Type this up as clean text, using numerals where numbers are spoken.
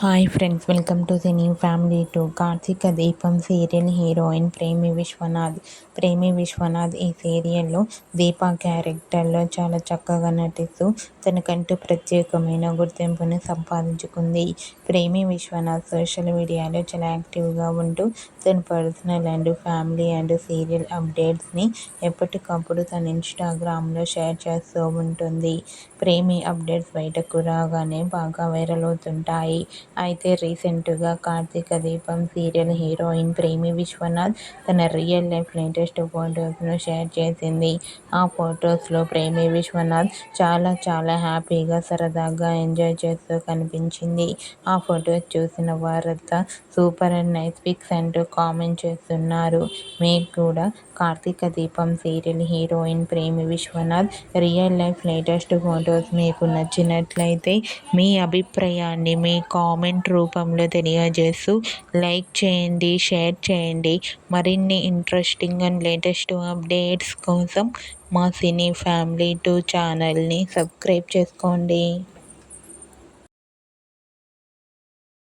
Hi friends, welcome to cine family two. Karthika Deepam serial heroine Premi Vishwanath. ప్రేమి విశ్వనాథ్ ఈ సీరియల్లో దీప క్యారెక్టర్లో చాలా చక్కగా నటిస్తూ తనకంటూ ప్రత్యేకమైన గుర్తింపుని సంపాదించుకుంది. ప్రేమి విశ్వనాథ్ సోషల్ మీడియాలో చాలా యాక్టివ్గా ఉంటూ తన personal and family and serial అప్డేట్స్ని ఎప్పటికప్పుడు తన ఇన్స్టాగ్రామ్లో షేర్ చేస్తూ ఉంటుంది. ప్రేమి అప్డేట్స్ బయటకు రాగానే బాగా వైరల్ అవుతుంటాయి. అయితే రీసెంట్గా కార్తీక దీపం సీరియల్ హీరోయిన్ ప్రేమి విశ్వనాథ్ తన రియల్ లైఫ్ లేటెస్ట్ ఫొటోస్ను షేర్ చేసింది. ఆ ఫొటోస్లో ప్రేమి విశ్వనాథ్ చాలా హ్యాపీగా సరదాగా ఎంజాయ్ చేస్తూ కనిపించింది. ఆ ఫొటోస్ చూసిన వారంతా సూపర్ అండ్ నైస్ పిక్స్ అంటూ కామెంట్ చేస్తున్నారు. మీరు కూడా Karthika Deepam serial heroine Premi Vishwanath real life latest photos మీకు నచ్చినట్లయితే మీ అభిప్రాయాన్ని మీ కామెంట్ రూపంలో తెలియజేస్తూ లైక్ చేయండి, షేర్ చేయండి. మరిన్ని ఇంట్రెస్టింగ్ అండ్ లేటెస్ట్ అప్డేట్స్ కోసం మా సినీ ఫ్యామిలీ 2 ఛానల్ని సబ్స్క్రైబ్ చేసుకోండి.